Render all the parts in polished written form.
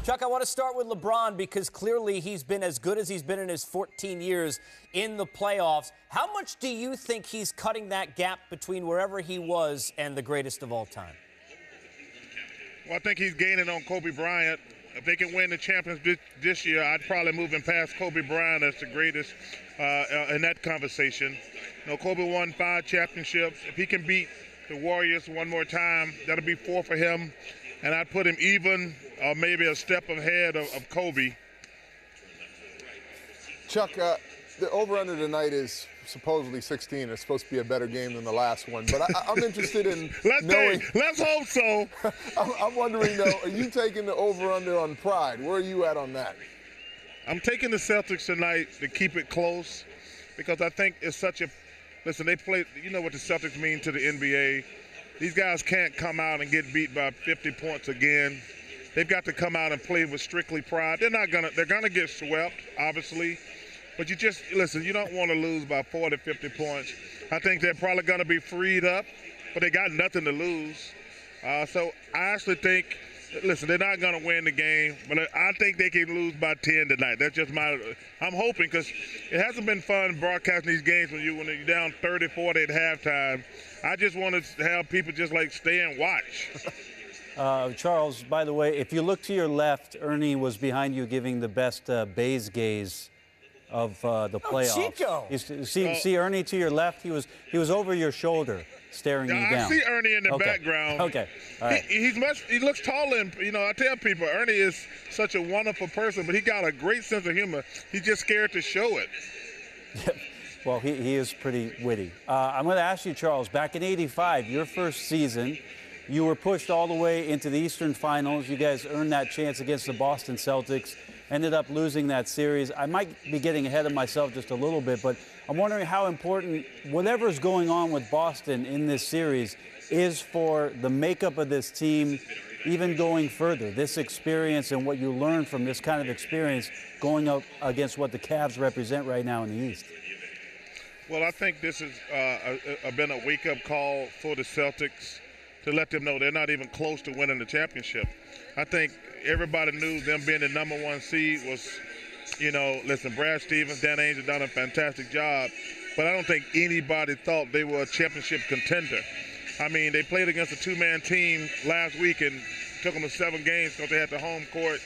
Chuck, I want to start with LeBron because clearly he's been as good as he's been in his 14 years in the playoffs. How much do you think he's cutting that gap between wherever he was and the greatest of all time? Well, I think he's gaining on Kobe Bryant. If they can win the championships this year, I'd probably move him past Kobe Bryant as the greatest in that conversation. You know, Kobe won 5 championships. If he can beat the Warriors one more time, that'll be 4 for him. And I'd put him even or maybe a step ahead of Kobe. Chuck, the over-under tonight is supposedly 16. It's supposed to be a better game than the last one. But I'm interested in knowing. Let's hope so. I'm wondering, though, are you taking the over-under on pride? Where are you at on that? I'm taking the Celtics tonight to keep it close because I think it's such a – listen, they play – you know what the Celtics mean to the NBA. These guys can't come out and get beat by 50 points again. They've got to come out and play with strictly pride. They're gonna get swept, obviously. But you just, listen, you don't want to lose by 40, 50 points. I think they're probably going to be freed up, but they got nothing to lose. So I actually think, listen, they're not going to win the game, but I think they can lose by 10 tonight. That's just I'm hoping, because it hasn't been fun broadcasting these games when you're down 30, 40 at halftime. I just want to have people just like stay and watch. Charles, by the way, if you look to your left, Ernie was behind you giving the best Bays gaze of the playoffs. Chico. See Ernie to your left? He was over your shoulder, staring you down. I see Ernie in the background. Okay. All right. He looks taller, and I tell people Ernie is such a wonderful person, but he got a great sense of humor. He's just scared to show it. Well, he is pretty witty. I'm going to ask you, Charles, back in '85, your first season, you were pushed all the way into the Eastern Finals. You guys earned that chance against the Boston Celtics, ended up losing that series. I might be getting ahead of myself just a little bit, but I'm wondering how important whatever's going on with Boston in this series is for the makeup of this team, even going further. This experience and what you learn from this kind of experience going up against what the Cavs represent right now in the East. Well, I think this has been a wake-up call for the Celtics to let them know they're not even close to winning the championship. I think everybody knew them being the #1 seed was, listen, Brad Stevens, Dan Ainge have done a fantastic job, but I don't think anybody thought they were a championship contender. I mean, they played against a 2-man team last week and took them to 7 games because they had the home court.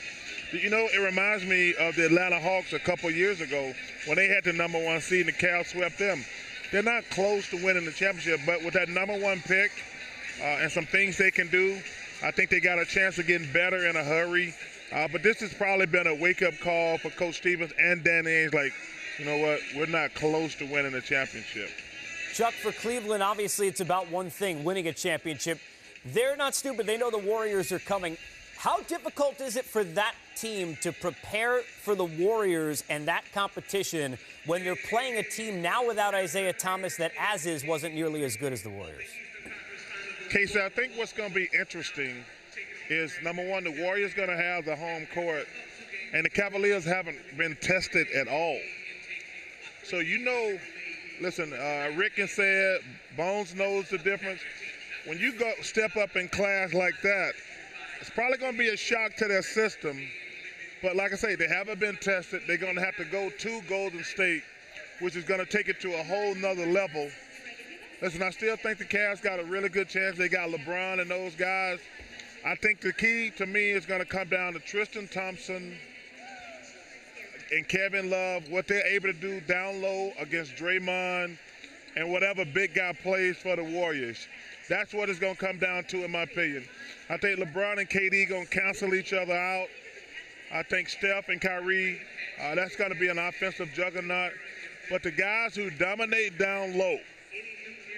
It reminds me of the Atlanta Hawks a couple years ago when they had the #1 seed and the Cavs swept them. They're not close to winning the championship, but with that #1 pick and some things they can do, I think they got a chance of getting better in a hurry. But this has probably been a wake-up call for Coach Stevens and Dan Ainge, like, you know what, we're not close to winning the championship. Chuck, for Cleveland, obviously it's about one thing, winning a championship. They're not stupid. They know the Warriors are coming. How difficult is it for that team to prepare for the Warriors and that competition when they're playing a team now without Isaiah Thomas that, as is, wasn't nearly as good as the Warriors? Casey, I think what's going to be interesting is, #1, the Warriors going to have the home court, and the Cavaliers haven't been tested at all. So, listen, Rick can say it, Bones knows the difference. When you step up in class like that, it's probably going to be a shock to their system. But like I say, they haven't been tested. They're going to have to go to Golden State, which is going to take it to a whole nother level. Listen, I still think the Cavs got a really good chance. They got LeBron and those guys. I think the key to me is going to come down to Tristan Thompson and Kevin Love, what they're able to do down low against Draymond and whatever big guy plays for the Warriors. That's what it's going to come down to, in my opinion. I think LeBron and KD going to cancel each other out. I think Steph and Kyrie, that's going to be an offensive juggernaut. But the guys who dominate down low,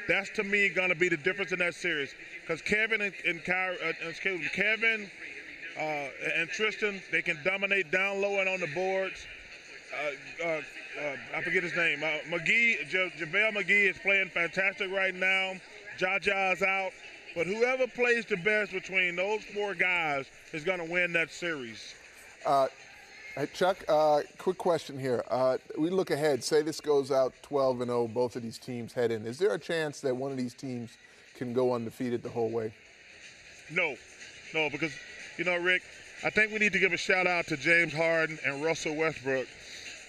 that's, to me, going to be the difference in that series. Because Kevin and Tristan, they can dominate down low and on the boards. I forget his name. JaVale McGee is playing fantastic right now. Ja's out. But whoever plays the best between those 4 guys is going to win that series. Hey, Chuck, quick question here. We look ahead. Say this goes out 12-0, both of these teams head in. Is there a chance that one of these teams can go undefeated the whole way? No, because, Rick, I think we need to give a shout out to James Harden and Russell Westbrook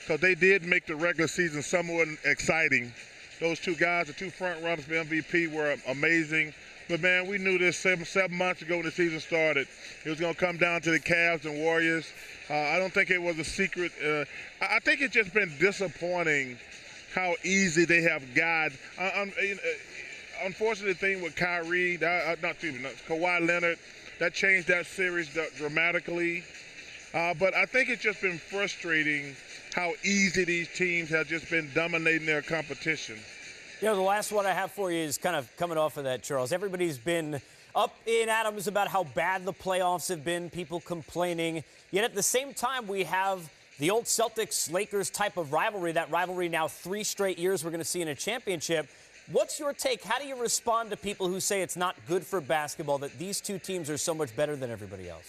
because they did make the regular season somewhat exciting. Those two guys, the two front runners for MVP, were amazing. But, man, we knew this seven months ago when the season started. It was going to come down to the Cavs and Warriors. I don't think it was a secret. I think it's just been disappointing how easy they have got. Unfortunately, the thing with Kyrie, Kawhi Leonard, that changed that series dramatically. But I think it's just been frustrating how easy these teams have just been dominating their competition. You know, the last one I have for you is kind of coming off of that, Charles. Everybody's been up in atoms about how bad the playoffs have been, people complaining. Yet at the same time, we have the old Celtics-Lakers type of rivalry, that rivalry now 3 straight years we're going to see in a championship. What's your take? How do you respond to people who say it's not good for basketball, that these two teams are so much better than everybody else?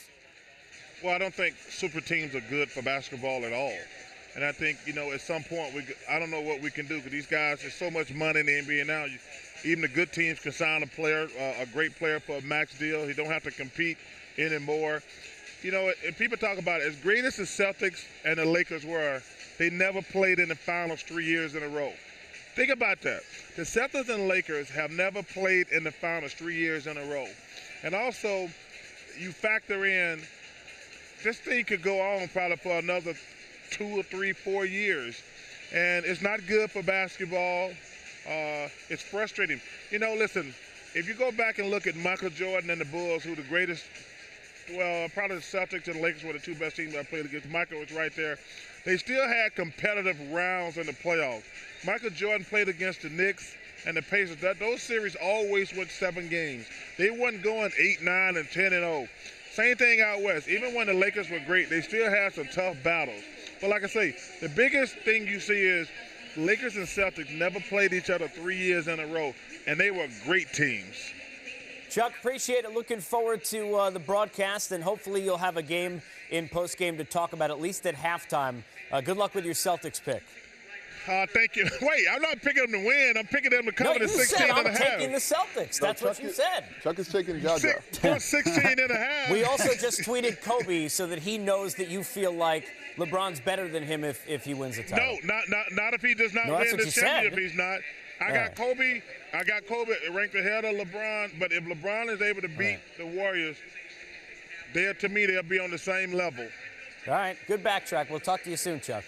Well, I don't think super teams are good for basketball at all. And I think, you know, at some point, I don't know what we can do because these guys, there's so much money in the NBA now. Even the good teams can sign a player, a great player for a max deal. He don't have to compete anymore. You know, and people talk about it. As great as the Celtics and the Lakers were, they never played in the finals 3 years in a row. Think about that. The Celtics and Lakers have never played in the finals 3 years in a row. And also, you factor in, this thing could go on probably for another 2 or 3, 4 years. And it's not good for basketball. It's frustrating. You know, listen, if you go back and look at Michael Jordan and the Bulls, who the greatest, well, probably the Celtics and the Lakers were the 2 best teams I played against. Michael was right there. They still had competitive rounds in the playoffs. Michael Jordan played against the Knicks and the Pacers. Those series always went 7 games. They wasn't going 8, 9, and 10-0. Same thing out west. Even when the Lakers were great, they still had some tough battles. But like I say, the biggest thing you see is Lakers and Celtics never played each other 3 years in a row, and they were great teams. Chuck, appreciate it. Looking forward to the broadcast, and hopefully you'll have a game in postgame to talk about, at least at halftime. Good luck with your Celtics pick. Thank you. Wait, I'm not picking them to win. I'm picking them to cover the 16 and a half. I'm taking the Celtics. That's what you said. Chuck is taking Jaja. 16 and a half. We also just tweeted Kobe so that he knows that you feel like LeBron's better than him if he wins the title. No, not if he does not win the championship. He's not. I got Kobe ranked ahead of LeBron. But if LeBron is able to beat the Warriors, to me, they'll be on the same level. All right. Good backtrack. We'll talk to you soon, Chuck.